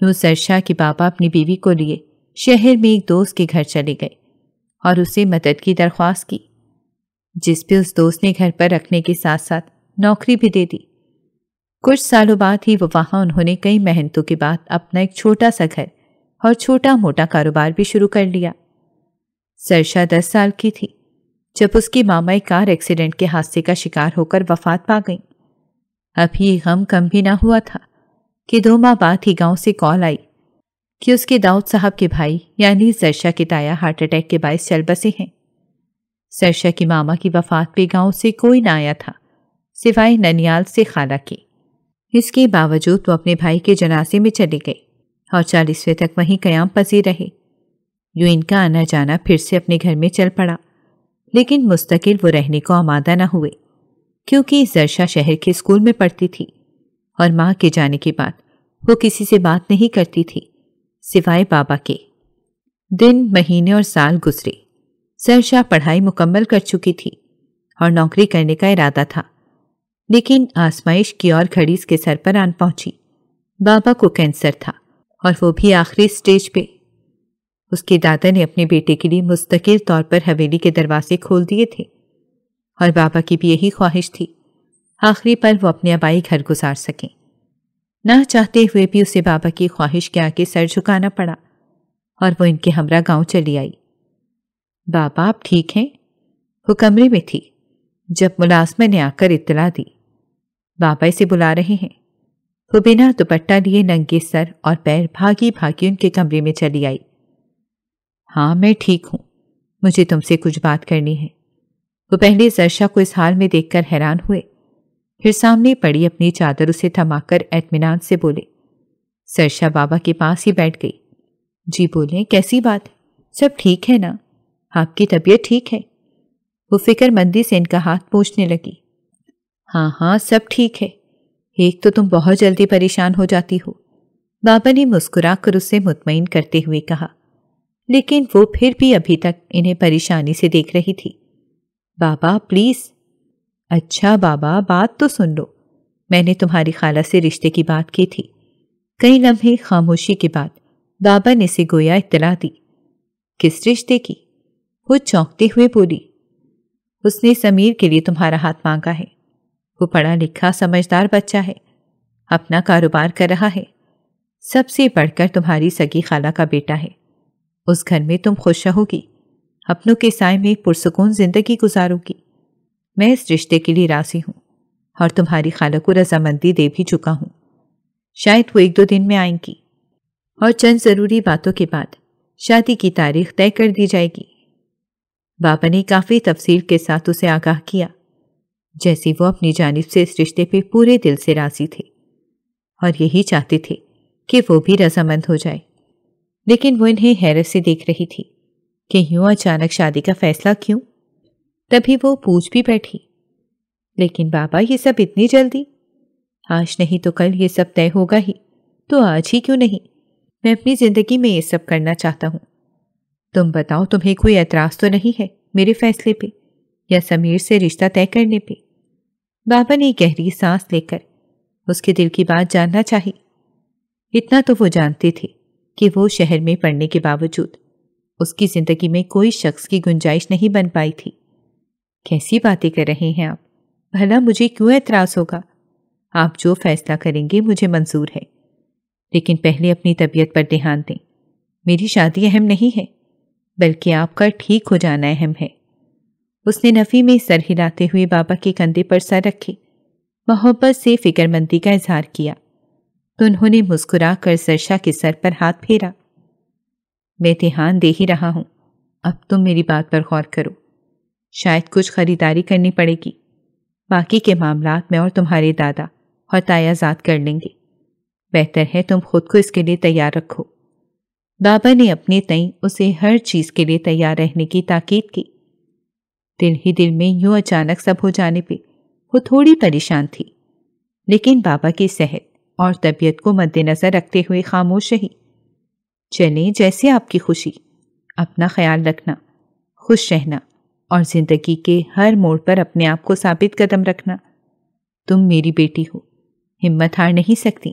یوں سرشا کے بابا اپنی بیوی کو لیے شہر میں ایک دوست کے گھر چلے گئے اور اسے مدد کی درخواست کی، جس پہ اس دوست نے گھر پر رکھنے کے ساتھ ساتھ نوکری بھی دے دی۔ کچھ سالوں بعد ہی وہاں انہوں نے کئی محنتوں کے بعد اپنا ایک چھوٹا سا گھر اور چھوٹا موٹا کاروبار بھی شروع کر لیا۔ سرشا 10 سال کی تھی جب اس کی ماما ایک کار ایکسیڈنٹ کے حادثے کا شکار ہو کر وفات پا گئیں۔ اب یہ غم کم بھی نہ ہوا تھا کہ 2 ماہ بعد ہی گاؤں سے کال آئی کہ اس کے داؤد صاحب کے بھائی یعنی سرشا کے تایا ہارٹ اٹیک کے باعث چل بسے ہیں۔ سرشا کی ماما کی وفات پہ گاؤں سے کوئی نہ آیا تھا سوائے ننیال سے خالہ کے۔ اس کے باوجود وہ اپنے بھائی کے جنازے میں چلے گئے اور 40ویں تک وہیں قیام پذیر رہے۔ یوں ان کا آنا جانا پھر سے اپنے گھر میں چل پڑا، لیکن مستقل وہ رہنے کو آمادہ نہ ہوئے، کیونکہ سرشا شہر کے اسکول میں پڑھتی تھی اور ماں کے جانے کے بعد وہ کسی سے بات نہیں کرتی تھی سوائے بابا کے۔ دن، مہینے اور سال گزرے۔ سرشا پڑھائی مکمل کر چکی تھی اور نوکری کرنے کا ارادہ تھا، لیکن آزمائش کی اور گھڑی اس کے سر پر آن پہنچی۔ بابا کو کینسر تھا اور وہ بھی آخری سٹیج پہ۔ اس کے دادا نے اپنے بیٹے کے لیے مستقل طور پر حویلی کے دروازے کھول دیے تھے اور بابا کی بھی یہی خواہش تھی آخری پل وہ اپنے آبائی گھر گزار سکیں۔ نہ چاہتے ہوئے بھی اسے بابا کی خواہش کے آگے سر جھکانا پڑا اور وہ ان کے ہمراہ گاؤں چلی آئی۔ بابا آپ ٹھیک ہیں؟ وہ کمرے میں تھی جب ملازمہ نے آ کر اطلاع دی۔ بابا اسے بلا رہے ہیں۔ وہ بنا دوپٹہ لیے ننگے سر اور پیر بھاگی بھاگی ان کے کمرے میں چلی آئی۔ ہاں میں ٹھیک ہوں، مجھے تم سے کچھ بات کرنی ہے۔ وہ پہلے سرشا کو اس حال میں دیکھ کر حیران ہوئے، پھر سامنے پڑی اپنی چادر اسے تھما کر اطمینان سے بولے۔ سرشا بابا کے پاس ہی بیٹھ گئی۔ جی بولیں، کیسی بات؟ سب ٹھیک ہے نا؟ آپ کی طبیعت ٹھیک ہے؟ وہ فکر مندی سے ان کا ہاتھ پوچھنے لگی۔ ہاں ہاں سب ٹھیک ہے، ایک تو تم بہت جلدی پریشان ہو جاتی ہو، بابا نے مسکرا کر اسے مطمئن کرتے ہوئے کہا، لیکن وہ پھر بھی ابھی تک انہیں پریشانی سے دیکھ رہی تھی۔ بابا پلیز۔ اچھا بابا بات تو سن لو، میں نے تمہاری خالہ سے رشتے کی بات کی تھی۔ کئی لمحے خاموشی کے بعد بابا نے اسے گویا اطلاع دی۔ کس رشتے کی؟ وہ چونکتے ہوئے بولی۔ اس نے سمیر کے لیے تمہارا ہاتھ مانگا ہے، وہ پڑھا لکھا سمجھدار بچہ ہے، اپنا کاروبار کر رہا ہے، سب سے بڑھ کر تمہاری سگی خالہ کا بیٹا ہے۔ اس گھر میں تم خوش رہو گی، اپنوں کے سائے میں پرسکون زندگی گزارو گی۔ میں اس رشتے کے لیے راضی ہوں اور تمہاری خالہ کو رضامندی دے بھی چکا ہوں۔ شاید وہ 1-2 دن میں آئیں گی اور چند ضروری باتوں کے بعد شادی کی تاریخ طے کر دی جائے گی۔ بابا نے کافی تفصیل کے ساتھ اسے آگاہ کیا، جیسے وہ اپنی جانب سے اس رشتے پہ پورے دل سے راضی تھے اور یہی چاہتے تھے کہ وہ بھی رضامند ہو جائے۔ لیکن وہ انہیں حیرت سے دیکھ رہی تھی کہ یوں اچانک شادی کا فیصلہ کیوں؟ تبھی وہ پوچھ بھی بیٹھی، لیکن بابا یہ سب اتنی جلدی؟ آج نہیں تو کل یہ سب طے ہوگا ہی، تو آج ہی کیوں نہیں؟ میں اپنی زندگی میں یہ سب کرنا چاہتا ہوں۔ تم بتاؤ، تمہیں کوئی اعتراض تو نہیں ہے میرے فیصلے پہ یا سمیر سے رشتہ طے کرنے پہ؟ بابا نے گہری سانس لے کر اس کے دل کی بات جاننا چاہی۔ اتنا تو وہ جانتے تھے کہ وہ شہر میں پڑھنے کے باوجود اس کی زندگی میں کوئی شخص کی گنجائش نہیں بن پائی تھی۔ کیسی باتیں کر رہے ہیں آپ؟ بھلا مجھے کیوں اعتراض ہوگا؟ آپ جو فیصلہ کریں گے مجھے منظور ہے، لیکن پہلے اپنی طبیعت پر دھیان دیں۔ میری شادی اہم نہیں ہے، بلکہ آپ کا ٹھیک ہو جانا اہم ہے۔ اس نے نفی میں سر ہلاتے ہوئے بابا کے کندھے پر سر رکھے، محبت سے فکر مندی کا اظہار کیا، تو انہوں نے مسکرا کر سرشا کے سر پر ہاتھ پھیرا۔ میں دھیان دے ہی رہا ہوں، اب تم میری بات پر غور کرو۔ شاید کچھ خریداری کرنی پڑے گی، باقی کے معاملات میں اور تمہارے دادا اور تایا زاد کر لیں گے۔ بہتر ہے تم خود کو اس کے لیے تیار رکھو۔ بابا نے اپنے تئیں اسے ہر چیز کے لیے تیار رہنے کی تاکید کی۔ دل ہی دل میں یوں اچانک سب ہو جانے پہ وہ تھوڑی پریشان تھی، لیکن بابا کی صحت اور طبیعت کو مد نظر رکھتے ہوئے خاموش رہی۔ چلیں جیسے آپ کی خوشی، اپنا خیال رکھنا، خوش رہنا اور زندگی کے ہر موڑ پر اپنے آپ کو ثابت قدم رکھنا۔ تم میری بیٹی ہو، ہمت ہار نہیں سکتی۔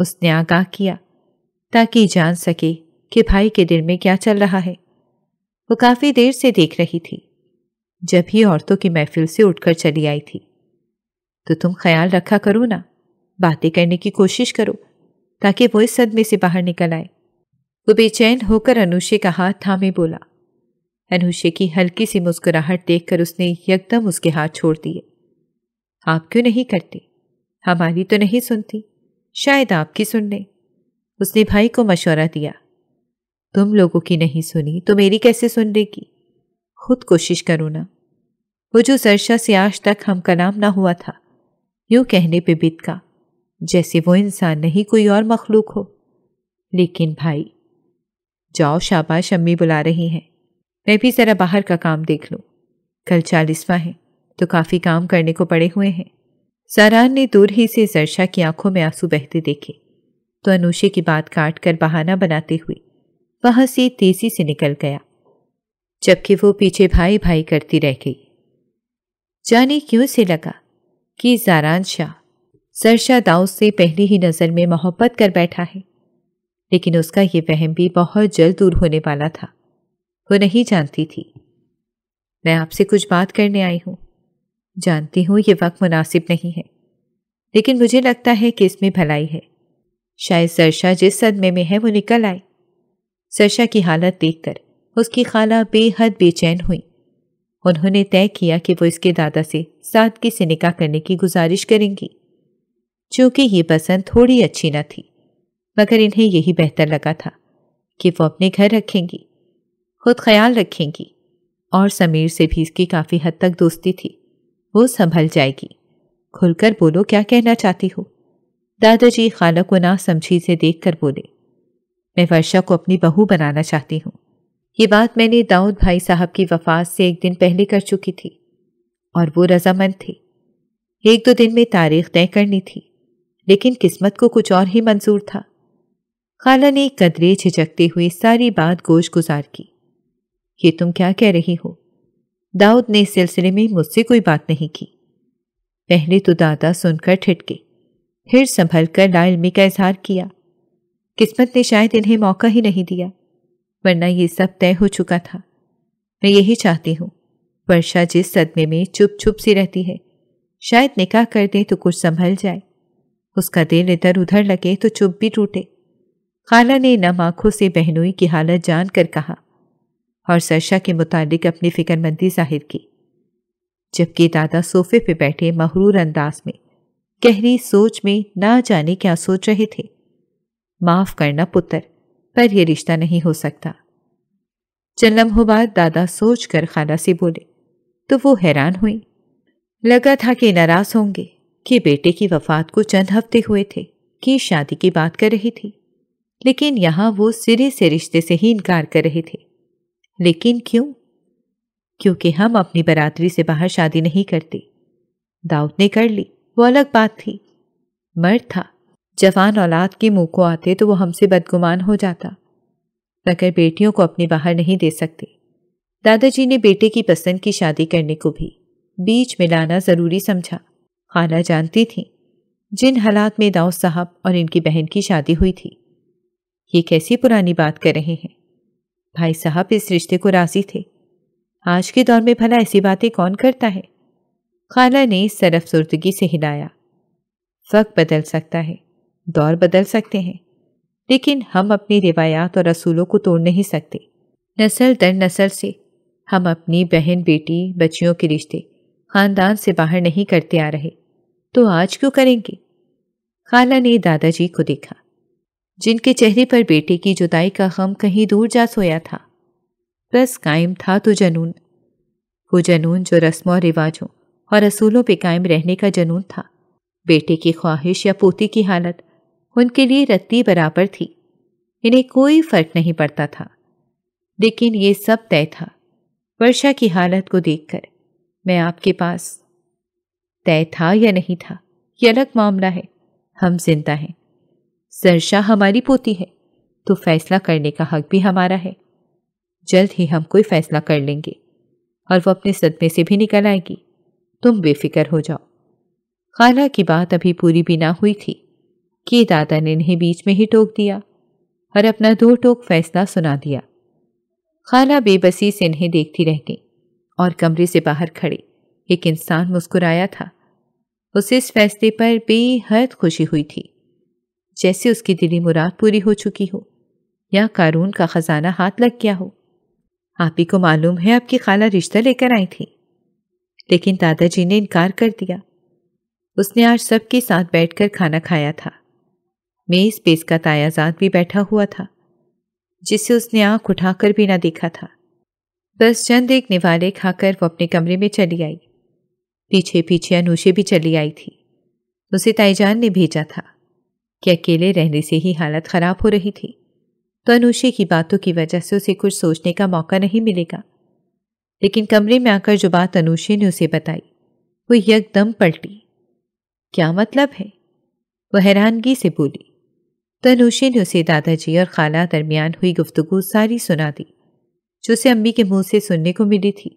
اس نے آگاہ کیا تاکہ جان سکے کہ بھائی کے دل میں کیا چل رہا ہے۔ وہ کافی دیر سے دیکھ رہی تھی، جب ہی عورتوں کی محفل سے اٹھ کر چلی آئی تھی۔ تو تم خیال رکھا کرو نا، باتیں کرنے کی کوشش کرو تاکہ وہ اس صدمے سے باہر نکل آئے۔ وہ بے چین ہو کر انوشے کا ہاتھ تھامے بولا۔ انوشے کی ہلکی سی مسکراہٹ دیکھ کر اس نے یکدم اس کے ہاتھ چھوڑ دیے۔ آپ کیوں نہیں کرتے؟ ہماری تو نہیں سنتی، شاید آپ کی سن لیں۔ اس نے بھائی کو مشورہ دیا۔ تم لوگوں کی نہیں سنی تو میری کیسے سن لے گی؟ خود کوشش کرو نا۔ وہ جو سرشا سے آج تک ہم کلام نہ ہوا تھا، یوں کہنے پہ بت کا جیسے وہ انسان نہیں کوئی اور مخلوق ہو۔ لیکن بھائی، جاؤ، شاباش، امی بلا رہی ہیں، میں بھی ذرا باہر کا کام دیکھ لوں۔ کل 40واں ہے تو کافی کام کرنے کو پڑے ہوئے ہیں۔ ساران نے دور ہی سے سرشا کی آنکھوں میں آنسو بہتے دیکھے تو انوشے کی بات کاٹ کر بہانہ بناتے ہوئے وہاں سے تیزی سے نکل گیا، جبکہ وہ پیچھے بھائی بھائی کرتی رہ گئی۔ جانے کیوں سے لگا کہ زاران شاہ سرشا داؤد سے پہلی ہی نظر میں محبت کر بیٹھا ہے، لیکن اس کا یہ وہم بھی بہت جلد دور ہونے والا تھا۔ وہ نہیں جانتی تھی۔ میں آپ سے کچھ بات کرنے آئی ہوں، جانتی ہوں یہ وقت مناسب نہیں ہے، لیکن مجھے لگتا ہے کہ اس میں بھلائی ہے۔ شاید سرشا جس صدمے میں ہے وہ نکل آئے۔ سرشا کی حالت دیکھ کر اس کی خالہ بے حد بے چین ہوئی۔ انہوں نے طے کیا کہ وہ اس کے دادا سے سادگی سے نکاح کرنے کی گزارش کریں گی، چونکہ یہ پسند تھوڑی اچھی نہ تھی، مگر انہیں یہی بہتر لگا تھا کہ وہ اپنے گھر رکھیں گی، خود خیال رکھیں گی، اور سمیر سے بھی اس کی کافی حد تک دوستی تھی، وہ سنبھل جائے گی۔ کھل کر بولو، کیا کہنا چاہتی ہو؟ دادا جی خالہ کو نہ سمجھی سے دیکھ کر بولے۔ میں ورشا کو اپنی بہو بنانا چاہتی ہوں۔ یہ بات میں نے داؤد بھائی صاحب کی وفات سے 1 دن پہلے کر چکی تھی، اور وہ رضامند تھے۔ 1-2 دن میں تاریخ طے کرنی تھی، لیکن قسمت کو کچھ اور ہی منظور تھا۔ خالہ نے قدرے جھجکتے ہوئے ساری بات گوش گزار کی۔ یہ تم کیا کہہ رہی ہو؟ داؤد نے اس سلسلے میں مجھ سے کوئی بات نہیں کی۔ پہلے تو دادا سن کر ٹھٹکے، پھر سنبھل کر لا علمی کا اظہار کیا۔ قسمت نے شاید انہیں موقع ہی نہیں دیا، ورنہ یہ سب طے ہو چکا تھا۔ میں یہی چاہتی ہوں، ورشا جس صدمے میں چپ چھپ سی رہتی ہے، شاید نکاح کر دیں تو کچھ سنبھل جائے، اس کا دل ادھر ادھر لگے تو چپ بھی ٹوٹے۔ خالہ نے نم آنکھوں سے بہنوئی کی حالت جان کر کہا، اور سرشا کے متعلق اپنی فکر مندی ظاہر کی، جبکہ دادا صوفے پہ بیٹھے مغرور انداز میں گہری سوچ میں نہ جانے کیا سوچ رہے تھے۔ معاف کرنا پتر، پر یہ رشتہ نہیں ہو سکتا۔ چند لمحوں بعد دادا سوچ کر خالہ سے بولے تو وہ حیران ہوئی۔ لگا تھا کہ ناراض ہوں گے کہ بیٹے کی وفات کو چند ہفتے ہوئے تھے کہ شادی کی بات کر رہی تھی، لیکن یہاں وہ سرے سے رشتے سے ہی انکار کر رہے تھے۔ لیکن کیوں؟ کیونکہ ہم اپنی برادری سے باہر شادی نہیں کرتے۔ داؤد نے کر لی، وہ الگ بات تھی، مرد تھا، جوان اولاد کے منہ کو آتے تو وہ ہم سے بدگمان ہو جاتا، مگر بیٹیوں کو اپنے باہر نہیں دے سکتے۔ دادا جی نے بیٹے کی پسند کی شادی کرنے کو بھی بیچ میں لانا ضروری سمجھا۔ خالہ جانتی تھیں جن حالات میں داؤد صاحب اور ان کی بہن کی شادی ہوئی تھی۔ یہ کیسی پرانی بات کر رہے ہیں؟ بھائی صاحب اس رشتے کو راضی تھے۔ آج کے دور میں بھلا ایسی باتیں کون کرتا ہے؟ خالہ نے سر افسردگی سے ہلایا۔ وقت بدل سکتا ہے، دور بدل سکتے ہیں، لیکن ہم اپنی روایات اور اصولوں کو توڑ نہیں سکتے۔ نسل در نسل سے ہم اپنی بہن بیٹی بچیوں کے رشتے خاندان سے باہر نہیں کرتے آ رہے، تو آج کیوں کریں گے؟ خالہ نے دادا جی کو دیکھا، جن کے چہرے پر بیٹے کی جدائی کا غم کہیں دور جا سویا تھا۔ بس قائم تھا تو جنون، وہ جنون جو رسموں اور رواجوں اور اصولوں پہ قائم رہنے کا جنون تھا۔ بیٹے کی خواہش یا پوتی کی حالت ان کے لیے رتی برابر تھی، انہیں کوئی فرق نہیں پڑتا تھا۔ لیکن یہ سب طے تھا۔ ورشا کی حالت کو دیکھ کر میں آپ کے پاس، طے تھا یا نہیں تھا یہ الگ معاملہ ہے، ہم زندہ ہیں۔ سرشا ہماری پوتی ہے تو فیصلہ کرنے کا حق بھی ہمارا ہے۔ جلد ہی ہم کوئی فیصلہ کر لیں گے اور وہ اپنے صدمے سے بھی نکل آئے گی، تم بے فکر ہو جاؤ۔ خالہ کی بات ابھی پوری بھی نہ ہوئی تھی کہ دادا نے انہیں بیچ میں ہی ٹوک دیا اور اپنا دو ٹوک فیصلہ سنا دیا۔ خالہ بے بسی سے انہیں دیکھتی رہ گئی اور کمرے سے باہر کھڑے ایک انسان مسکرایا تھا۔ اسے اس فیصلے پر بے حد خوشی ہوئی تھی، جیسے اس کی دلی مراد پوری ہو چکی ہو یا قارون کا خزانہ ہاتھ لگ گیا ہو۔ آپ ہی کو معلوم ہے آپ کی خالہ رشتہ لے کر آئی تھی، لیکن دادا جی نے انکار کر دیا۔ اس نے آج سب کے ساتھ بیٹھ کر کھانا کھایا تھا۔ میز پہ اس کا تایا زاد بھی بیٹھا ہوا تھا، جسے اس نے آنکھ اٹھا کر بھی نہ دیکھا تھا۔ بس چند ایک نوالے کھا کر وہ اپنے کمرے میں چلی آئی۔ پیچھے پیچھے انوشے بھی چلی آئی تھی۔ اسے تائی جان نے بھیجا تھا کہ اکیلے رہنے سے ہی حالت خراب ہو رہی تھی، تو انوشے کی باتوں کی وجہ سے اسے کچھ سوچنے کا موقع نہیں ملے گا۔ لیکن کمرے میں آ کر جو بات انوشے نے اسے بتائی وہ یک دم پلٹی۔ کیا مطلب ہے؟ وہ حیرانگی سے بولی۔ تو انوشے نے اسے دادا جی اور خالہ درمیان ہوئی گفتگو ساری سنا دی، جو اسے امی کے منہ سے سننے کو ملی تھی۔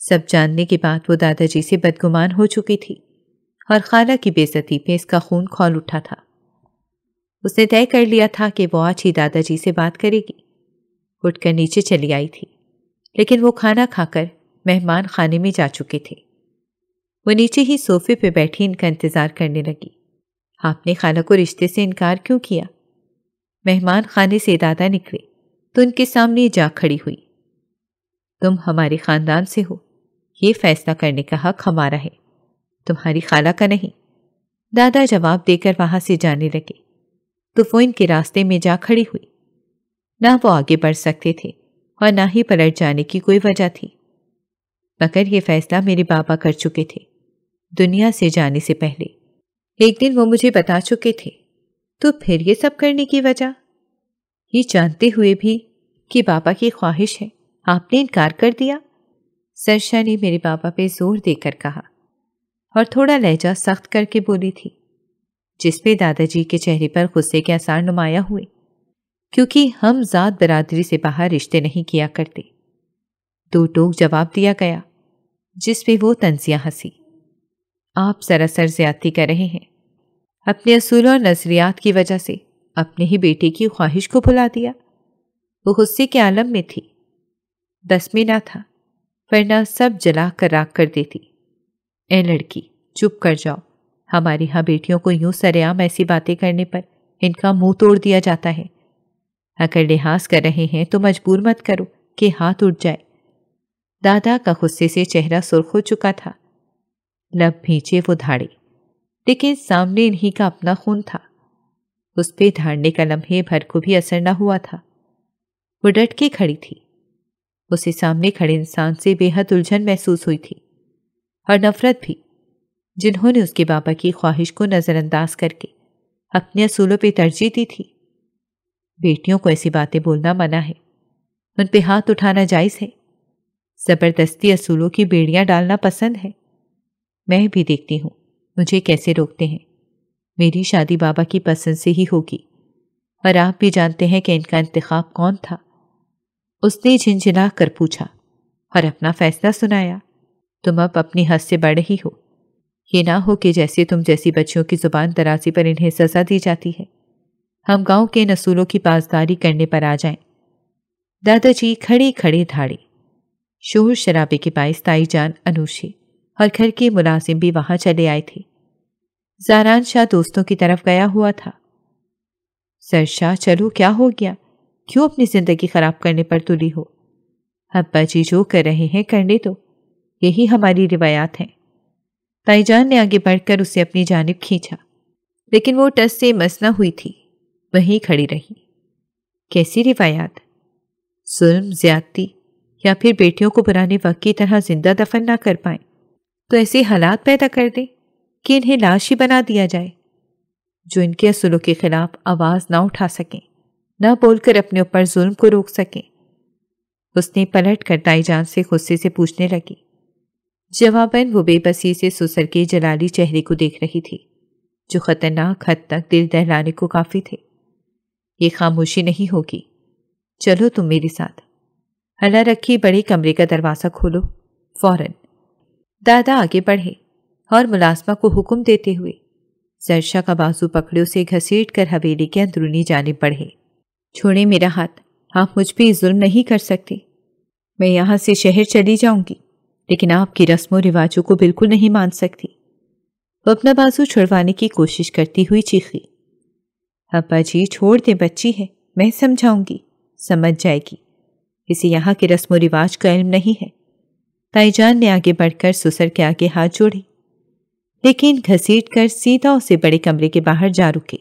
سب جاننے کے بعد وہ دادا جی سے بدگمان ہو چکی تھی اور خالہ کی بے عزتی پہ اس کا خون کھول اٹھا تھا۔ اس نے طے کر لیا تھا کہ وہ آج ہی دادا جی سے بات کرے گی۔ اٹھ کر نیچے چلی آئی تھی، لیکن وہ کھانا کھا کر مہمان خانے میں جا چکے تھے۔ وہ نیچے ہی صوفے پہ بیٹھی ان کا انتظار کرنے لگی۔ آپ نے خالہ کو رشتے سے انکار کیوں کیا؟ مہمان خانے سے دادا نکلے تو ان کے سامنے جا کھڑی ہوئی۔ تم ہمارے خاندان سے ہو، یہ فیصلہ کرنے کا حق ہمارا ہے، تمہاری خالہ کا نہیں۔ دادا جواب دے کر وہاں سے جانے لگے تو وہ ان کے راستے میں جا کھڑی ہوئی۔ نہ وہ آگے بڑھ سکتے تھے اور نہ ہی پلٹ جانے کی کوئی وجہ تھی، مگر یہ فیصلہ میرے بابا کر چکے تھے دنیا سے جانے سے پہلے۔ ایک دن وہ مجھے بتا چکے تھے، تو پھر یہ سب کرنے کی وجہ؟ یہ جانتے ہوئے بھی کہ بابا کی خواہش ہے آپ نے انکار کر دیا؟ سرشا نے میرے بابا پہ زور دے کر کہا اور تھوڑا لہجہ سخت کر کے بولی تھی، جس پہ دادا جی کے چہرے پر غصے کے آثار نمایاں ہوئے، کیونکہ ہم ذات برادری سے باہر رشتے نہیں کیا کرتے۔ دو ٹوک جواب دیا گیا، جس پہ وہ طنزیہ ہنسی۔ آپ سراسر زیادتی کر رہے ہیں، اپنے اصولوں اور نظریات کی وجہ سے اپنے ہی بیٹے کی خواہش کو بھلا دیا۔ وہ غصے کے عالم میں تھی، بس میں نہ تھا، ورنہ سب جلا کر راکھ کر دیتی۔ اے لڑکی، چپ کر جاؤ، ہماری ہاں بیٹیوں کو یوں سرعام ایسی باتیں کرنے پر ان کا منہ توڑ دیا جاتا ہے۔ اگر لحاظ کر رہے ہیں تو مجبور مت کرو کہ ہاتھ اٹھ جائے۔ دادا کا غصے سے چہرہ سرخ ہو چکا تھا، لب بھینچے وہ دھاڑے، لیکن سامنے انہی کا اپنا خون تھا۔ اس پہ دھاڑنے کا لمحے بھر کو بھی اثر نہ ہوا تھا۔ وہ ڈٹ کے کھڑی تھی۔ اسے سامنے کھڑے انسان سے بے حد الجھن محسوس ہوئی تھی اور نفرت بھی، جنہوں نے اس کے بابا کی خواہش کو نظر انداز کر کے اپنے اصولوں پہ ترجیح دی تھی۔ بیٹیوں کو ایسی باتیں بولنا منع ہے، ان پہ ہاتھ اٹھانا جائز ہے، زبردستی اصولوں کی بیڑیاں ڈالنا پسند ہے۔ میں بھی دیکھتی ہوں مجھے کیسے روکتے ہیں۔ میری شادی بابا کی پسند سے ہی ہوگی، اور آپ بھی جانتے ہیں کہ ان کا انتخاب کون تھا۔ اس نے جھنجھلا کر پوچھا اور اپنا فیصلہ سنایا۔ تم اب اپنی حد سے بڑھ رہی ہو، یہ نہ ہو کہ جیسے تم جیسی بچیوں کی زبان درازی پر انہیں سزا دی جاتی ہے، ہم گاؤں کے ان اصولوں کی پاسداری کرنے پر آ جائیں۔ دادا جی کھڑے کھڑے دھاڑے۔ شور شرابے کے باعث تائی جان، انوشے اور گھر کے ملازم بھی وہاں چلے آئے تھے۔ زاران شاہ دوستوں کی طرف گیا ہوا تھا۔ سرشا، چلو، کیا ہو گیا؟ کیوں اپنی زندگی خراب کرنے پر تلی ہو؟ ابا جی جو کر رہے ہیں کرنے دو، یہی ہماری روایات ہیں۔ تائی جان نے آگے بڑھ کر اسے اپنی جانب کھینچا، لیکن وہ ٹس سے مس نہ ہوئی تھی، وہیں کھڑی رہی۔ کیسی روایات؟ ظلم، زیادتی، یا پھر بیٹیوں کو پرانے وقت کی طرح زندہ دفن نہ کر پائیں تو ایسے حالات پیدا کر دیں کہ انہیں لاش ہی بنا دیا جائے، جو ان کے اصولوں کے خلاف آواز نہ اٹھا سکیں، نہ بول کر اپنے اوپر ظلم کو روک سکیں۔ اس نے پلٹ کر تائی جان سے غصے سے پوچھنے لگی۔ جواباً وہ بے بسی سے سسر کے جلالی چہرے کو دیکھ رہی تھی، جو خطرناک حد تک دل دہلانے کو کافی تھے۔ یہ خاموشی نہیں ہوگی، چلو تم میرے ساتھ۔ اللہ رکھی بڑے کمرے کا دروازہ کھولو، فوراً۔ دادا آگے بڑھے اور ملازمہ کو حکم دیتے ہوئے زرشا کا بازو پکڑے اسے گھسیٹ کر حویلی کے اندرونی جانب بڑھے۔ چھوڑیں میرا ہاتھ، آپ مجھ پہ ظلم نہیں کر سکتے۔ میں یہاں سے شہر چلی جاؤں گی، لیکن آپ کی رسم و رواجوں کو بالکل نہیں مان سکتی۔ وہ اپنا بازو چھڑوانے کی کوشش کرتی ہوئی چیخی۔ ابا جی چھوڑ دیں، بچی ہے، میں سمجھاؤں گی، سمجھ جائے گی، اسے یہاں کے رسم و رواج کا علم نہیں ہے۔ تائی جان نے آگے بڑھ کر سسر کے آگے ہاتھ جوڑے، لیکن گھسیٹ کر سیدھا اسے بڑے کمرے کے باہر جا رکے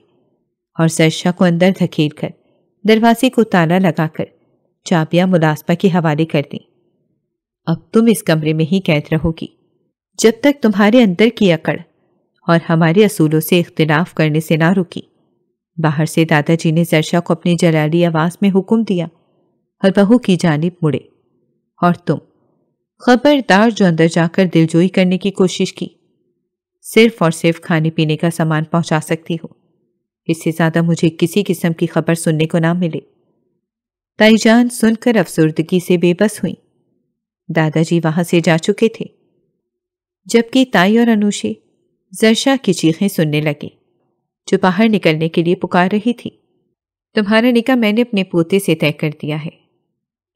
اور زرشا کو اندر دھکیل کر دروازے کو تالا لگا کر چابیاں ملازمہ کے حوالے کر دیں۔ اب تم اس کمرے میں ہی قید رہو گی جب تک تمہارے اندر کی اکڑ اور ہمارے اصولوں سے اختلاف کرنے سے نہ رکی۔ باہر سے دادا جی نے زرشا کو اپنی جلالی آواز میں حکم دیا اور بہو کی جانب مڑے۔ اور تم خبردار جو اندر جا کر دلجوئی کرنے کی کوشش کی، صرف اور صرف کھانے پینے کا سامان پہنچا سکتی ہو، اس سے زیادہ مجھے کسی قسم کی خبر سننے کو نہ ملے۔ تائی جان سن کر افسردگی سے بے بس ہوئیں۔ دادا جی وہاں سے جا چکے تھے، جبکہ تائی اور انوشے زرشا کی چیخیں سننے لگے جو باہر نکلنے کے لیے پکار رہی تھی۔ تمہارا نکاح میں نے اپنے پوتے سے طے کر دیا ہے،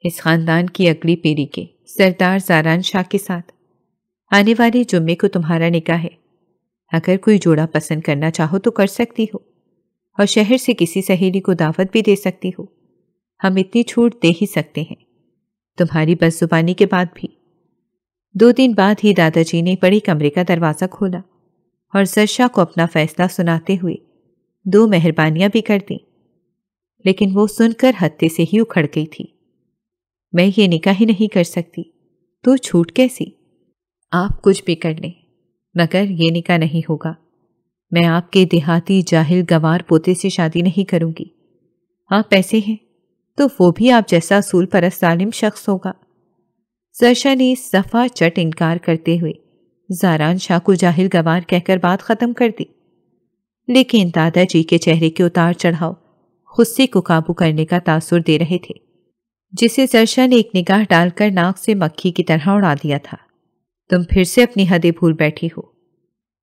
اس خاندان کی اگلی پیڑھی کے سردار زاران شاہ کے ساتھ۔ آنے والے جمعے کو تمہارا نکاح ہے، اگر کوئی جوڑا پسند کرنا چاہو تو کر سکتی ہو، اور شہر سے کسی سہیلی کو دعوت بھی دے سکتی ہو، ہم اتنی چھوٹ دے ہی سکتے ہیں، تمہاری بد زبانی کے بعد بھی۔ 2 دن بعد ہی دادا جی نے بڑے کمرے کا دروازہ کھولا اور زرشا کو اپنا فیصلہ سناتے ہوئے 2 مہربانیاں بھی کر دیں، لیکن وہ سن کر ہتے سے ہی اکھڑ گئی تھی۔ میں یہ نکاح ہی نہیں کر سکتی، تو چھوٹ کیسی؟ آپ کچھ بھی کر لیں مگر یہ نکاح نہیں ہوگا۔ میں آپ کے دیہاتی جاہل گوار پوتے سے شادی نہیں کروں گی۔ آپ ایسے ہیں تو وہ بھی آپ جیسا اصول پرست ظالم شخص ہوگا۔ زرشا نے صفا چٹ انکار کرتے ہوئے زاران شاہ کو جاہل گوار کہہ کر بات ختم کر دی، لیکن دادا جی کے چہرے کے اتار چڑھاؤ غصے کو قابو کرنے کا تاثر دے رہے تھے، جسے زرشا نے ایک نگاہ ڈال کر ناک سے مکھی کی طرح اڑا دیا تھا۔ تم پھر سے اپنی حدیں بھول بیٹھی ہو،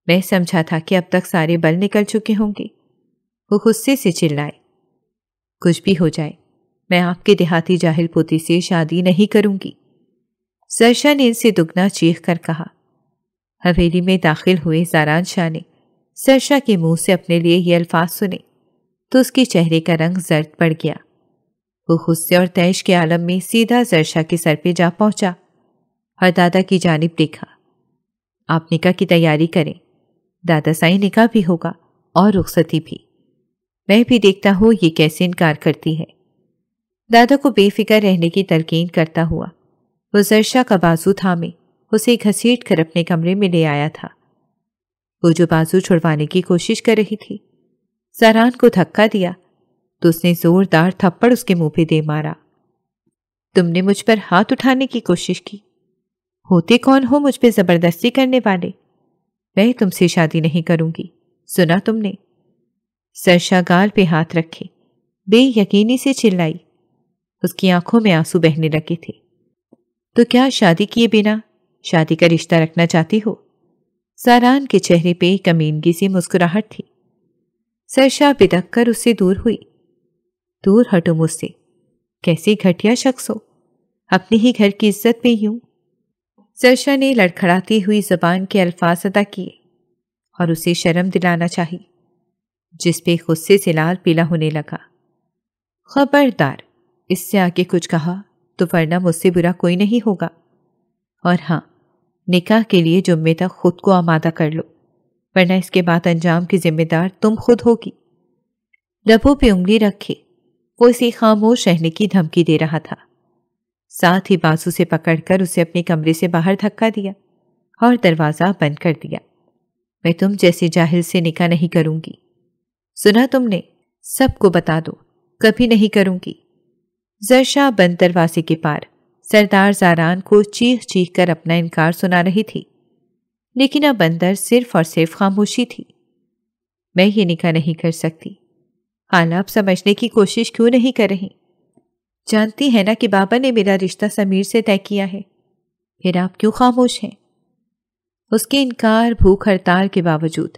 میں سمجھا تھا کہ اب تک سارے بل نکل چکے ہوں گے۔ وہ غصے سے چلائے۔ کچھ بھی ہو جائے، میں آپ کے دیہاتی جاہل پوتی سے شادی نہیں کروں گی۔ زرشا نے ان سے دگنا چیخ کر کہا۔ حویلی میں داخل ہوئے زاران شاہ نے زرشا کے منہ سے اپنے لیے یہ الفاظ سنے تو اس کے چہرے کا رنگ زرد پڑ گیا۔ وہ غصے اور طیش کے عالم میں سیدھا زرشا کے سر پہ جا پہنچا اور دادا کی جانب دیکھا۔ آپ نکاح کی تیاری کریں، دادا سائی نکاح بھی ہوگا اور رخصتی بھی۔ میں بھی دیکھتا ہوں یہ کیسے انکار کرتی ہے۔ دادا کو بے فکر رہنے کی تلقین کرتا ہوا وہ زرشا کا بازو تھامے اسے گھسیٹ کر اپنے کمرے میں لے آیا تھا۔ وہ جو بازو چھڑوانے کی کوشش کر رہی تھی، زاران کو دھکا دیا تو اس نے زوردار تھپڑ اس کے منہ پہ دے مارا۔ تم نے مجھ پر ہاتھ اٹھانے کی کوشش کی، ہوتے کون ہو مجھ پہ زبردستی کرنے والے؟ میں تم سے شادی نہیں کروں گی، سنا تم نے؟ زرشا گال پہ ہاتھ رکھے بے یقینی سے چلائی۔ اس کی آنکھوں میں آنسو بہنے لگے تھے۔ تو کیا شادی کیے بنا شادی کا رشتہ رکھنا چاہتی ہو؟ زاران کے چہرے پہ کمینگی سی مسکراہٹ تھی۔ زرشا بدک کر اس سے دور ہوئی۔ دور ہٹو مجھ سے، کیسی گھٹیا شخص ہو، اپنے ہی گھر کی عزت میں یوں۔ زرشا نے لڑکھڑاتی ہوئی زبان کے الفاظ ادا کیے اور اسے شرم دلانا چاہی، جس پہ غصے سے لال پیلا ہونے لگا۔ خبردار، اس سے آگے کچھ کہا تو ورنہ مجھ سے برا کوئی نہیں ہوگا۔ اور ہاں، نکاح کے لیے جمعے تک خود کو آمادہ کر لو، ورنہ اس کے بعد انجام کی ذمہ دار تم خود ہوگی۔ لبوں پہ انگلی رکھے وہ اسے خاموش رہنے کی دھمکی دے رہا تھا، ساتھ ہی بازو سے پکڑ کر اسے اپنے کمرے سے باہر دھکا دیا اور دروازہ بند کر دیا۔ میں تم جیسے جاہل سے نکاح نہیں کروں گی، سنا تم نے؟ سب کو بتا دو، کبھی نہیں کروں گی۔ زرشا بند دروازے کے پار سردار زاران کو چیخ چیخ کر اپنا انکار سنا رہی تھی، لیکن اب اندر صرف اور صرف خاموشی تھی۔ میں یہ نکاح نہیں کر سکتی، حال آپ سمجھنے کی کوشش کیوں نہیں کر رہی؟ جانتی ہے نا کہ بابا نے میرا رشتہ سمیر سے طے کیا ہے، پھر آپ کیوں خاموش ہیں؟ اس کے انکار بھوک ہڑتال کے باوجود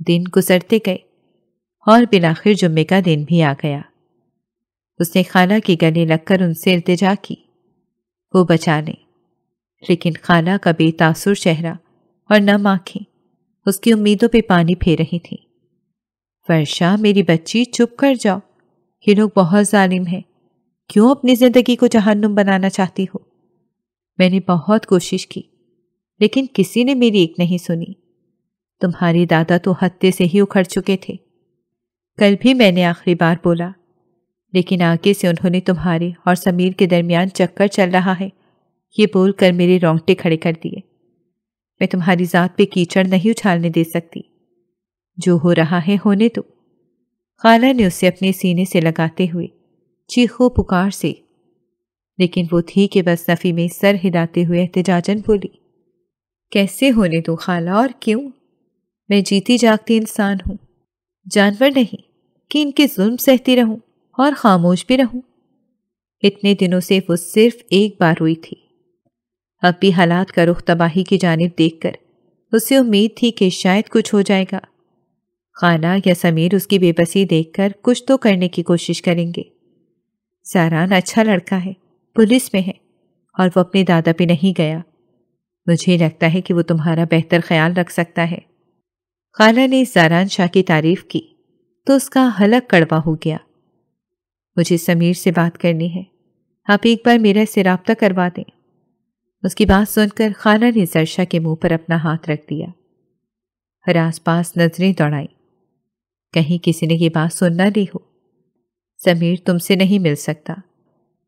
دن گزرتے گئے اور بالآخر جمعے کا دن بھی آ گیا۔ اس نے خالہ کے گلے لگ کر ان سے التجا کی وہ بچا لیں، لیکن خالہ کا بے تاثر چہرہ اور نم آنکھیں اس کی امیدوں پہ پانی پھیر رہی تھیں۔ ورشا میری بچی چپ کر جاؤ، یہ لوگ بہت ظالم ہیں، کیوں اپنی زندگی کو جہنم بنانا چاہتی ہو؟ میں نے بہت کوشش کی لیکن کسی نے میری ایک نہیں سنی۔ تمہاری دادا تو ہتے سے ہی اکھڑ چکے تھے۔ کل بھی میں نے آخری بار بولا، لیکن آگے سے انہوں نے تمہارے اور سمیر کے درمیان چکر چل رہا ہے یہ بول کر میرے رونگٹے کھڑے کر دیے۔ میں تمہاری ذات پہ کیچڑ نہیں اچھالنے دے سکتی، جو ہو رہا ہے ہونے دو۔ خالہ نے اسے اپنے سینے سے لگاتے ہوئے چیخو پکار سے، لیکن وہ تھی کہ بس نفی میں سر ہلاتے ہوئے احتجاجاً بولی، کیسے ہونے دو خالہ، اور کیوں؟ میں جیتی جاگتی انسان ہوں، جانور نہیں کہ ان کے ظلم سہتی رہوں اور خاموش بھی رہوں۔ اتنے دنوں سے وہ صرف ایک بار روئی تھی، اب بھی حالات کا رخ تباہی کی جانب دیکھ کر اسے امید تھی کہ شاید کچھ ہو جائے گا۔ خالہ یا سمیر اس کی بے بسی دیکھ کر کچھ تو کرنے کی کوشش کریں گے۔ زاران اچھا لڑکا ہے، پولیس میں ہے، اور وہ اپنے دادا پہ نہیں گیا۔ مجھے لگتا ہے کہ وہ تمہارا بہتر خیال رکھ سکتا ہے۔ خالہ نے زاران شاہ کی تعریف کی تو اس کا حلق کڑوا ہو گیا۔ مجھے سمیر سے بات کرنی ہے، آپ ایک بار میرا سے رابطہ کروا دیں۔ اس کی بات سن کر خالہ نے زرشا کے منہ پر اپنا ہاتھ رکھ دیا اور آس پاس نظریں دوڑائیں، کہیں کسی نے یہ بات سن نہ لی ہو۔ سمیر تم سے نہیں مل سکتا،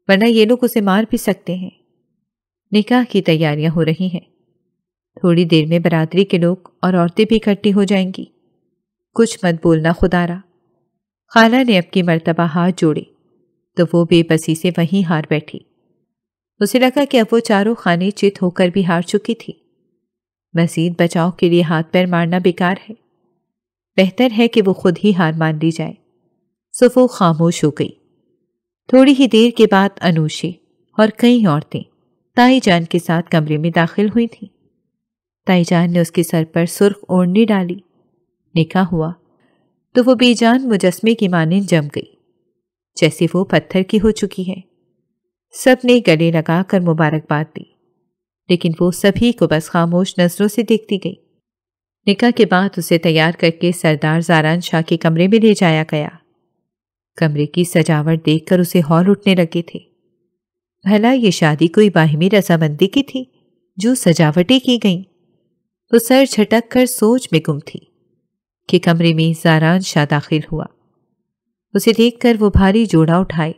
ورنہ یہ لوگ اسے مار بھی سکتے ہیں۔ نکاح کی تیاریاں ہو رہی ہیں، تھوڑی دیر میں برادری کے لوگ اور عورتیں بھی اکٹھی ہو جائیں گی، کچھ مت بولنا خدارا۔ خالہ نے اب کی مرتبہ ہاتھ جوڑے تو وہ بے بسی سے وہیں ہار بیٹھی۔ اسے لگا کہ اب وہ چاروں خانے چت ہو کر بھی ہار چکی تھی، مزید بچاؤ کے لیے ہاتھ پیر مارنا بیکار ہے، بہتر ہے کہ وہ خود ہی ہار مان لی جائے۔ سو وہ خاموش ہو گئی۔ تھوڑی ہی دیر کے بعد انوشے اور کئی عورتیں تائی جان کے ساتھ کمرے میں داخل ہوئی تھیں۔ تائی جان نے اس کے سر پر سرخ اوڑھنی ڈالی۔ نکاح ہوا تو وہ بے جان مجسمے کی مانند جم گئی، جیسے وہ پتھر کی ہو چکی ہے۔ سب نے گلے لگا کر مبارکباد دی، لیکن وہ سبھی کو بس خاموش نظروں سے دیکھتی گئی۔ نکاح کے بعد اسے تیار کر کے سردار زاران شاہ کے کمرے میں لے جایا گیا۔ کمرے کی سجاوٹ دیکھ کر اسے ہول اٹھنے لگے تھے۔ بھلا یہ شادی کوئی باہمی رضامندی کی تھی جو سجاوٹیں کی گئیں؟ وہ سر جھٹک کر سوچ میں گم تھی کہ کمرے میں زاران شاہ داخل ہوا۔ اسے دیکھ کر وہ بھاری جوڑا اٹھائے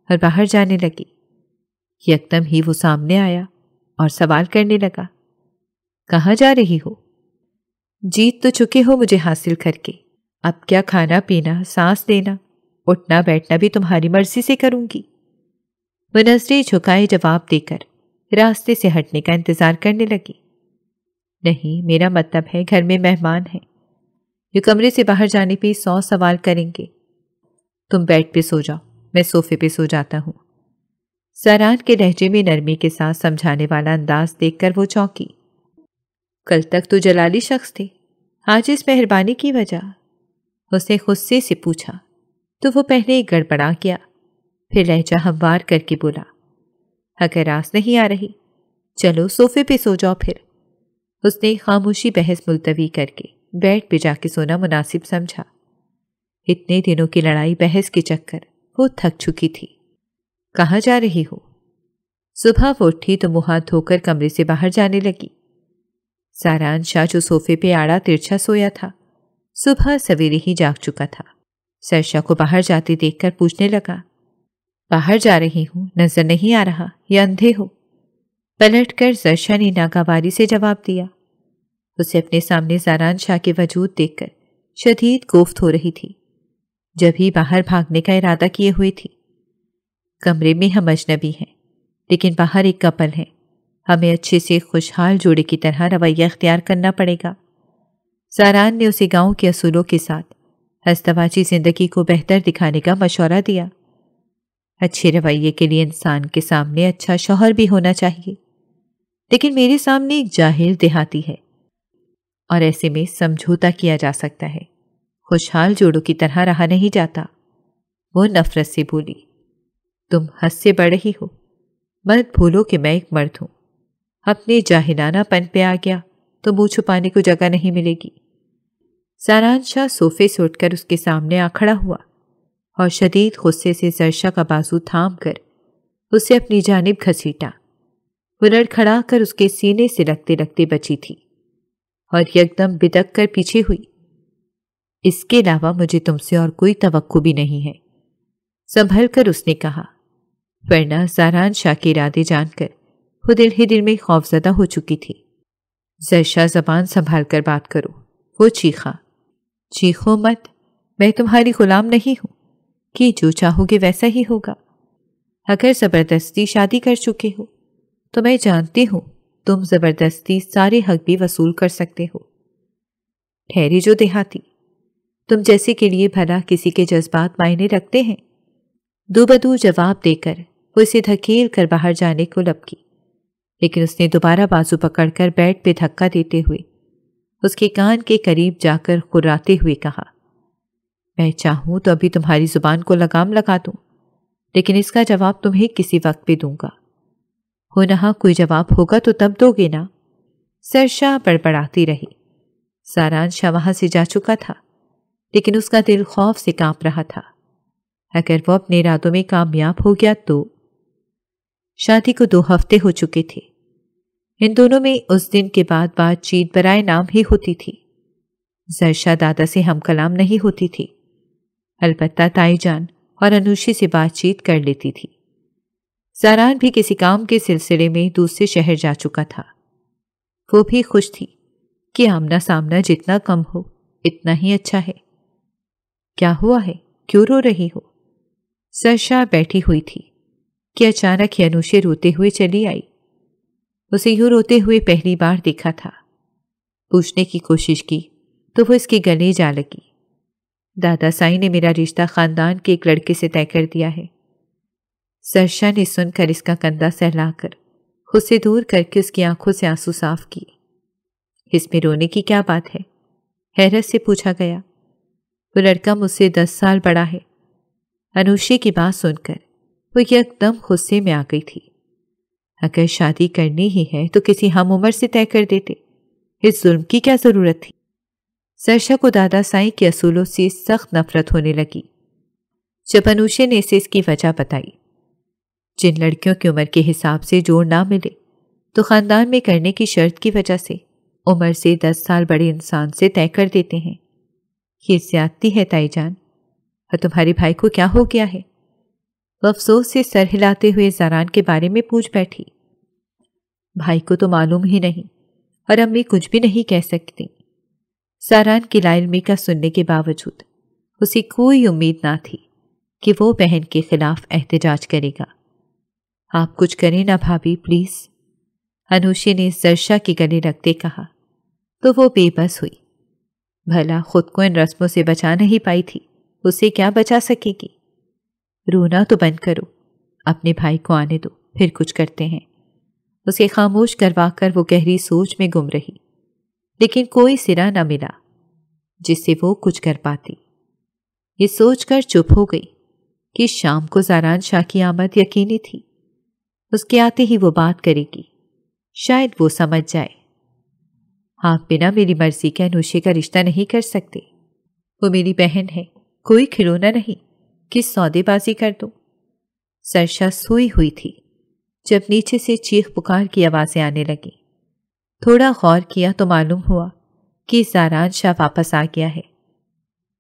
اور باہر جانے لگی۔ یکدم ہی وہ سامنے آیا اور سوال کرنے لگا، کہاں جا رہی ہو؟ جیت تو چکے ہو مجھے حاصل کر کے، اب کیا کھانا پینا، سانس لینا، اٹھنا بیٹھنا بھی تمہاری مرضی سے کروں گی۔ وہ نظریں جھکائے جواب دے کر راستے سے ہٹنے کا انتظار کرنے لگی۔ نہیں، میرا مطلب ہے گھر میں مہمان ہیں، جو کمرے سے باہر جانے پہ 100 سوال کریں گے۔ تم بیڈ پہ سو جاؤ، میں صوفے پہ سو جاتا ہوں۔ زاران کے لہجے میں نرمی کے ساتھ سمجھانے والا انداز دیکھ کر وہ چونکی۔ کل تک تو جلالی شخص تھے، آج اس مہربانی کی وجہ؟ اس نے غصے سے پوچھا تو وہ پہلے گڑبڑا گیا، پھر لہجہ ہموار کر کے بولا، اگر راس نہیں آ رہی چلو صوفے پہ سو جاؤ پھر۔ اس نے خاموشی بحث ملتوی کر کے بیڈ پہ جا کے سونا مناسب سمجھا۔ اتنے دنوں کی لڑائی بحث کے چکر وہ تھک چکی تھی۔ کہاں جا رہی ہو؟ صبح وہ اٹھی تو منہ ہاتھ دھو کر کمرے سے باہر جانے لگی۔ زاران شاہ جو صوفے پہ آڑا ترچھا سویا تھا، صبح سویرے ہی جاگ چکا تھا۔ زرشا کو باہر جاتے دیکھ کر پوچھنے لگا، باہر جا رہی ہوں، نظر نہیں آ رہا یا اندھے ہو؟ پلٹ کر زرشا نے ناگواری سے جواب دیا۔ اسے اپنے سامنے زاران شاہ کے وجود دیکھ کر شدید کوفت ہو رہی تھی، جب ہی باہر بھاگنے کا ارادہ کیے ہوئی تھی۔ کمرے میں ہم اجنبی ہیں، لیکن باہر ایک کپل ہے، ہمیں اچھے سے خوشحال جوڑے کی طرح رویہ اختیار کرنا پڑے گا۔ زاران نے اسے گاؤں کے اصولوں کے ساتھ ازدواجی زندگی کو بہتر دکھانے کا مشورہ دیا۔ اچھے رویے کے لیے انسان کے سامنے اچھا شوہر بھی ہونا چاہیے، لیکن میرے سامنے ایک جاہل دیہاتی ہے اور ایسے میں سمجھوتا کیا جا سکتا ہے، خوشحال جوڑوں کی طرح رہا نہیں جاتا۔ وہ نفرت سے بولی، تم حد سے بڑھ رہی ہو، مت بھولو کہ میں ایک مرد ہوں۔ اپنے جاہلانہ پن پہ آ گیا تو منہ چھپانے کو جگہ نہیں ملے گی۔ ساران شاہ صوفے سے اٹھ کر اس کے سامنے آ کھڑا ہوا اور شدید غصے سے زرشا کا بازو تھام کر اسے اپنی جانب گھسیٹا۔ وہ لڑکھڑا کر اس کے سینے سے لگتے لگتے بچی تھی اور یکدم بدک کر پیچھے ہوئی۔ اس کے علاوہ مجھے تم سے اور کوئی توقع بھی نہیں ہے، سنبھل کر اس نے کہا، ورنہ ساران شاہ کے ارادے جان کر وہ دل ہی دل میں خوفزدہ ہو چکی تھی۔ زرشا زبان سنبھال کر بات کرو، وہ چیخا۔ چیخو مت، میں تمہاری غلام نہیں ہوں کہ جو چاہو گے ویسا ہی ہوگا۔ اگر زبردستی شادی کر چکے ہو تو میں جانتی ہوں تم زبردستی سارے حق بھی وصول کر سکتے ہو۔ ٹھہری جو دیہاتی، تم جیسے کے لیے بھلا کسی کے جذبات معنی رکھتے ہیں؟ دو بدو جواب دے کر وہ اسے دھکیل کر باہر جانے کو لب کی، لیکن اس نے دوبارہ بازو پکڑ کر بیڈ پہ دھکا دیتے ہوئے اس کے کان کے قریب جا کر خراتے ہوئے کہا، میں چاہوں تو ابھی تمہاری زبان کو لگام لگا دوں، لیکن اس کا جواب تمہیں کسی وقت پہ دوں گا۔ ہونہا کوئی جواب ہوگا تو تب دو گے نا؟ سرشا بڑبڑاتی رہی۔ ساران شاہ وہاں سے جا چکا تھا، لیکن اس کا دل خوف سے کانپ رہا تھا۔ اگر وہ اپنے ارادوں میں کامیاب ہو گیا تو… شادی کو 2 ہفتے ہو چکے تھے۔ ان دونوں میں اس دن کے بعد بات چیت برائے نام ہی ہوتی تھی۔ زرشا دادا سے ہم کلام نہیں ہوتی تھی، البتہ تائی جان اور انوشی سے بات چیت کر لیتی تھی۔ ساران بھی کسی کام کے سلسلے میں دوسرے شہر جا چکا تھا۔ وہ بھی خوش تھی کہ آمنا سامنا جتنا کم ہو اتنا ہی اچھا ہے۔ کیا ہوا ہے؟ کیوں رو رہی ہو؟ سرشا بیٹھی ہوئی تھی کہ اچانک ہی انوشی روتے ہوئے چلی آئی۔ اسے یوں روتے ہوئے پہلی بار دیکھا تھا۔ پوچھنے کی کوشش کی تو وہ اس کے گلے جا لگی۔ دادا سائی نے میرا رشتہ خاندان کے ایک لڑکے سے طے کر دیا ہے۔ سرشا نے سن کر اس کا کندھا سہلا کر خود سے دور کر کے اس کی آنکھوں سے آنسو صاف کیے۔ اس میں رونے کی کیا بات ہے؟ حیرت سے پوچھا گیا۔ وہ لڑکا مجھ سے 10 سال بڑا ہے۔ انوشی کی بات سن کر وہ یک دم غصے میں آ گئی تھی۔ اگر شادی کرنی ہی ہے تو کسی ہم عمر سے طے کر دیتے، اس ظلم کی کیا ضرورت تھی؟ سرشا کو دادا سائی کے اصولوں سے سخت نفرت ہونے لگی جب انوشی نے اسے اس کی وجہ بتائی۔ جن لڑکیوں کی عمر کے حساب سے جوڑ نہ ملے تو خاندان میں کرنے کی شرط کی وجہ سے عمر سے 10 سال بڑے انسان سے طے کر دیتے ہیں۔ یہ زیادتی ہے تائی جان، اور تمہارے بھائی کو کیا ہو گیا ہے؟ وہ افسوس سے سر ہلاتے ہوئے زاران کے بارے میں پوچھ بیٹھی۔ بھائی کو تو معلوم ہی نہیں اور امی کچھ بھی نہیں کہہ سکتی۔ زاران کی لا علمی کا سننے کے باوجود اسے کوئی امید نہ تھی کہ وہ بہن کے خلاف احتجاج کرے گا۔ آپ کچھ کریں نا بھابھی پلیز، انوشی نے زرشا کے گلے لگتے کہا تو وہ بے بس ہوئی۔ بھلا خود کو ان رسموں سے بچا نہیں پائی تھی، اسے کیا بچا سکے گی؟ رونا تو بند کرو، اپنے بھائی کو آنے دو، پھر کچھ کرتے ہیں۔ اسے خاموش کروا کر وہ گہری سوچ میں گم رہی، لیکن کوئی سرا نہ ملا جس سے وہ کچھ کر پاتی۔ یہ سوچ کر چپ ہو گئی کہ شام کو زاران شاہ کی آمد یقینی تھی۔ اس کے آتے ہی وہ بات کرے گی، شاید وہ سمجھ جائے۔ آپ بنا میری مرضی کے انوشی کا رشتہ نہیں کر سکتے۔ وہ میری بہن ہے، کوئی کھلونا نہیں کہ سودے بازی کر دو۔ سرشا سوئی ہوئی تھی جب نیچے سے چیخ پکار کی آوازیں آنے لگیں۔ تھوڑا غور کیا تو معلوم ہوا کہ زاران شاہ واپس آ گیا ہے۔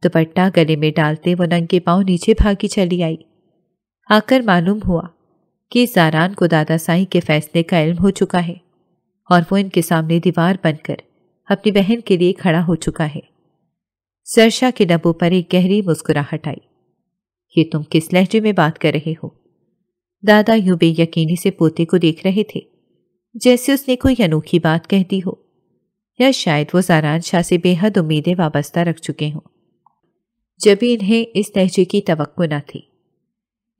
دوپٹہ گلے میں ڈالتے وہ ننگے پاؤں نیچے بھاگی چلی آئی۔ آ کر معلوم ہوا کہ زاران کو دادا سائی کے فیصلے کا علم ہو چکا ہے اور وہ ان کے سامنے دیوار بن کر اپنی بہن کے لیے کھڑا ہو چکا ہے۔ سرشا کے لبوں پر ایک گہری مسکراہٹ آئی۔ یہ تم کس لہجے میں بات کر رہے ہو؟ دادا یوں بے یقینی سے پوتے کو دیکھ رہے تھے جیسے اس نے کوئی انوکھی بات کہہ دی ہو، یا شاید وہ زاران شاہ سے بے حد امیدیں وابستہ رکھ چکے ہوں، جبھی انہیں اس لہجے کی توقع نہ تھی۔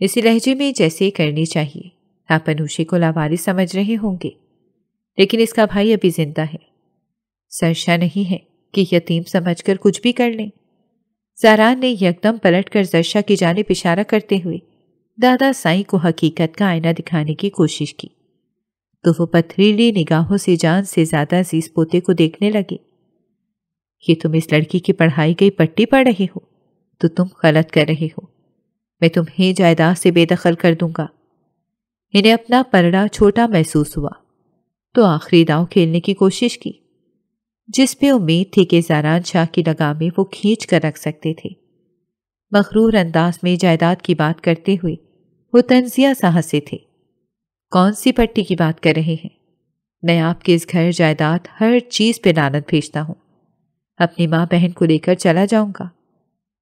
اسی لہجے میں جیسے کرنی چاہیے۔ آپ انوشی کو لاوارث سمجھ رہے ہوں گے، لیکن اس کا بھائی ابھی زندہ ہے۔ سرشا نہیں ہے کہ یتیم سمجھ کر کچھ بھی کر لیں۔ زاران نے یکدم پلٹ کر زرشا کی جانب اشارہ کرتے ہوئے دادا سائیں کو حقیقت کا آئینہ دکھانے کی کوشش کی تو وہ پتھریلی نگاہوں سے جان سے زیادہ عزیز پوتے کو دیکھنے لگے۔ یہ تم اس لڑکی کی پڑھائی گئی پٹی پڑھ رہے ہو تو تم غلط کر رہے ہو۔ میں تمہیں جائیداد سے بے دخل کر دوں گا۔ انہیں اپنا پلڑا چھوٹا محسوس ہوا تو آخری داؤ کھیلنے کی کوشش کی، جس پہ امید تھی کہ زاران شاہ کی لگامیں وہ کھینچ کر رکھ سکتے تھے۔ مغرور انداز میں جائیداد کی بات کرتے ہوئے وہ طنزیہ سا ہنسے تھے۔ کون سی پٹی کی بات کر رہے ہیں؟ میں آپ کے اس گھر جائیداد ہر چیز پہ لعنت بھیجتا ہوں۔ اپنی ماں بہن کو لے کر چلا جاؤں گا۔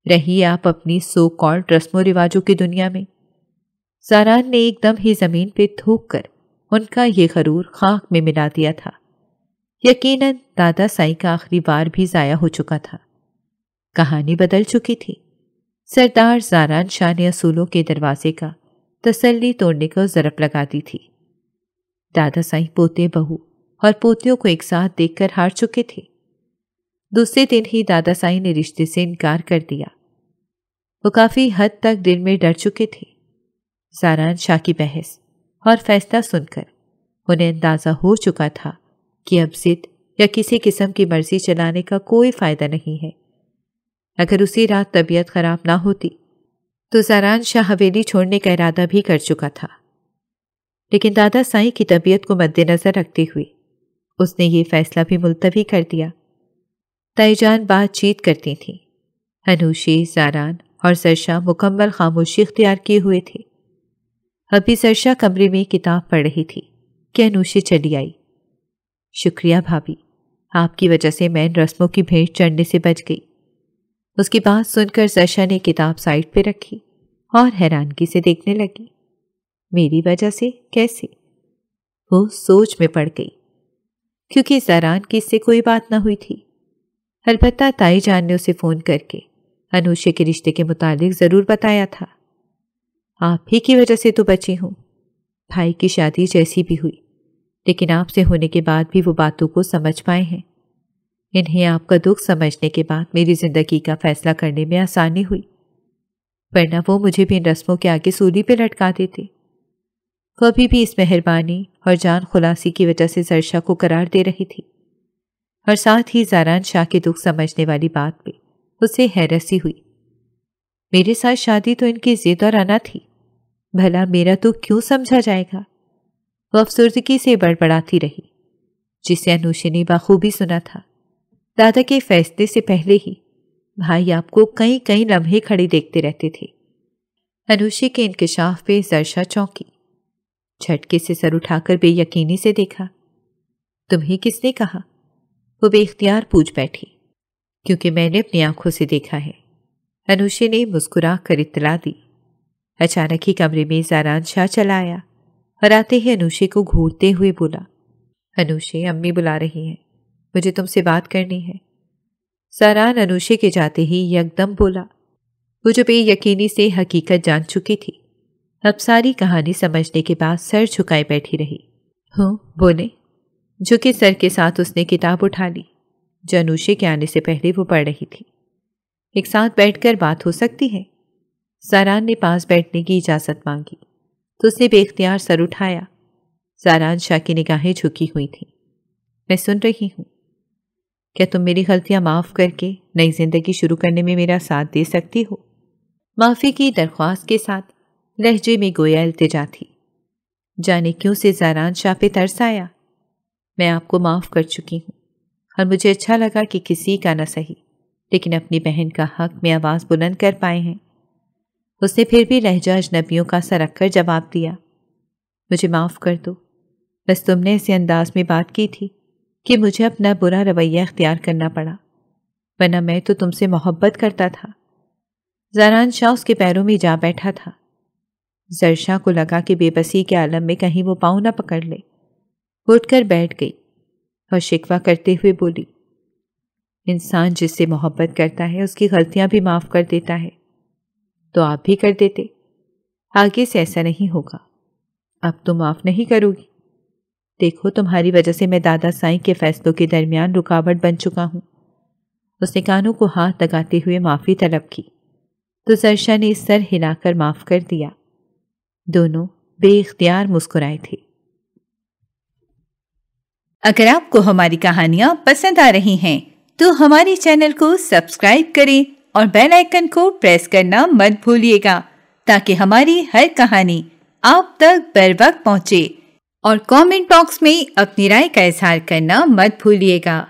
رہیے آپ اپنی سو کالڈ رسم و رواجوں کی دنیا میں۔ زاران نے ایک دم ہی زمین پہ تھوک کر ان کا یہ غرور خاک میں ملا دیا تھا۔ یقیناً دادا سائی کا آخری بار بھی ضائع ہو چکا تھا۔ کہانی بدل چکی تھی۔ سردار زاران شاہ نے اصولوں کے دروازے کا تسلی توڑنے کو ضرب لگا دی تھی۔ دادا سائی پوتے بہو اور پوتیوں کو ایک ساتھ دیکھ کر ہار چکے تھے۔ دوسرے دن ہی دادا سائی نے رشتے سے انکار کر دیا۔ وہ کافی حد تک دل میں ڈر چکے تھے۔ زاران شاہ کی بحث اور فیصلہ سن کر انہیں اندازہ ہو چکا تھا کہ اب ضد یا کسی قسم کی مرضی چلانے کا کوئی فائدہ نہیں ہے۔ اگر اسی رات طبیعت خراب نہ ہوتی تو زاران شاہ حویلی چھوڑنے کا ارادہ بھی کر چکا تھا، لیکن دادا سائی کی طبیعت کو مد نظر رکھتے ہوئے اس نے یہ فیصلہ بھی ملتوی کر دیا۔ تائی جان بات چیت کرتی تھیں۔ انوشی، زاران اور سرشا مکمل خاموشی اختیار کیے ہوئے تھے۔ ابھی سرشا کمرے میں کتاب پڑھ رہی تھی کہ انوشی چلی آئی۔ شکریہ بھابھی، آپ کی وجہ سے میں ان رسموں کی بھیٹ چڑھنے سے بچ گئی۔ اس کی بات سن کر سرشا نے کتاب سائڈ پہ رکھی اور حیرانگی سے دیکھنے لگی۔ میری وجہ سے کیسے؟ وہ سوچ میں پڑ گئی، کیونکہ زاران کی اس سے کوئی بات نہ ہوئی تھی۔ البتہ تائی جان نے اسے فون کر کے انوشی کے رشتے کے متعلق ضرور بتایا تھا۔ آپ ہی کی وجہ سے تو بچی ہوں۔ بھائی کی شادی جیسی بھی ہوئی، لیکن آپ سے ہونے کے بعد بھی وہ باتوں کو سمجھ پائے ہیں۔ انہیں آپ کا دکھ سمجھنے کے بعد میری زندگی کا فیصلہ کرنے میں آسانی ہوئی، ورنہ وہ مجھے بھی ان رسموں کے آگے سولی پہ لٹکا دیتے۔ وہ ابھی بھی اس مہربانی اور جان خلاصی کی وجہ سے سرشا کو قرار دے رہی تھی، اور ساتھ ہی زاران شاہ کے دکھ سمجھنے والی بات پہ اسے حیرت سی ہوئی۔ میرے ساتھ شادی تو ان کی ضد اور انا تھی، بھلا میرا تو کیوں سمجھا جائے گا؟ وہ افسردگی سے بڑبڑاتی رہی، جسے انوشی نے بخوبی سنا تھا۔ دادا کے فیصلے سے پہلے ہی بھائی آپ کو کئی لمحے کھڑے دیکھتے رہتے تھے۔ انوشی کے انکشاف پہ زرشا چونکی، جھٹکے سے سر اٹھا کر بے یقینی سے دیکھا۔ تمہیں کس نے کہا؟ وہ بے اختیار پوچھ بیٹھی۔ کیونکہ میں نے اپنی آنکھوں سے دیکھا ہے، انوشی نے مسکرا کر اطلاع دی۔ اچانک ہی کمرے میں زاران شاہ چلا آیا اور آتے ہی انوشی کو گھورتے ہوئے بولا، انوشی امی بلا رہی ہیں، مجھے تم سے بات کرنی ہے۔ زاران انوشی کے جاتے ہی یکدم بولا۔ وہ جو بے یقینی سے حقیقت جان چکی تھی، اب ساری کہانی سمجھنے کے بعد سر جھکائے بیٹھی رہی۔ بولے، جو کہ سر کے ساتھ اس نے کتاب اٹھا لی جو انوشی کے آنے سے پہلے وہ پڑھ رہی تھی۔ ایک ساتھ بیٹھ کر بات ہو سکتی ہے؟ زاران نے پاس بیٹھنے کی اجازت مانگی تو اس نے بے اختیار سر اٹھایا۔ زاران شاہ کی نگاہیں جھکی ہوئی تھیں۔ میں سن رہی ہوں۔ کیا تم میری غلطیاں معاف کر کے نئی زندگی شروع کرنے میں میرا ساتھ دے سکتی ہو؟ معافی کی درخواست کے ساتھ لہجے میں گویا التجا تھی۔ جانے کیوں سے زاران شاہ پہ ترس آیا۔ میں آپ کو معاف کر چکی ہوں، اور مجھے اچھا لگا کہ کسی کا نہ سہی لیکن اپنی بہن کا حق میں آواز بلند کر پائے ہیں۔ اس نے پھر بھی لہجہ اجنبیوں کا سا رکھ کر جواب دیا، مجھے معاف کر دو، بس تم نے ایسے انداز میں بات کی تھی کہ مجھے اپنا برا رویہ اختیار کرنا پڑا، ورنہ میں تو تم سے محبت کرتا تھا۔ زاران شاہ اس کے پیروں میں جا بیٹھا تھا۔ زرشا کو لگا کہ بے بسی کے عالم میں کہیں وہ پاؤں نہ پکڑ لے۔ وہ اٹھ کر بیٹھ گئی اور شکوہ کرتے ہوئے بولی، انسان جس سے محبت کرتا ہے اس کی غلطیاں بھی معاف کر دیتا ہے، تو آپ بھی کر دیتے۔ آگے سے ایسا نہیں ہوگا۔ اب تو معاف نہیں کرو گی؟ دیکھو تمہاری وجہ سے میں دادا سائیں کے فیصلوں کے درمیان رکاوٹ بن چکا ہوں۔ اس نے کانوں کو ہاتھ لگاتے ہوئے معافی طلب کی تو سرشا نے سر ہلا کر معاف کر دیا۔ دونوں بے اختیار مسکرائے تھے۔ اگر آپ کو ہماری کہانیاں پسند آ رہی ہیں تو ہماری چینل کو سبسکرائب کریں اور بیل آئیکن کو پریس کرنا مت بھولیے گا تاکہ ہماری ہر کہانی آپ تک بر وقت پہنچے، اور کامنٹ باکس میں اپنی رائے کا اظہار کرنا مت بھولیے گا۔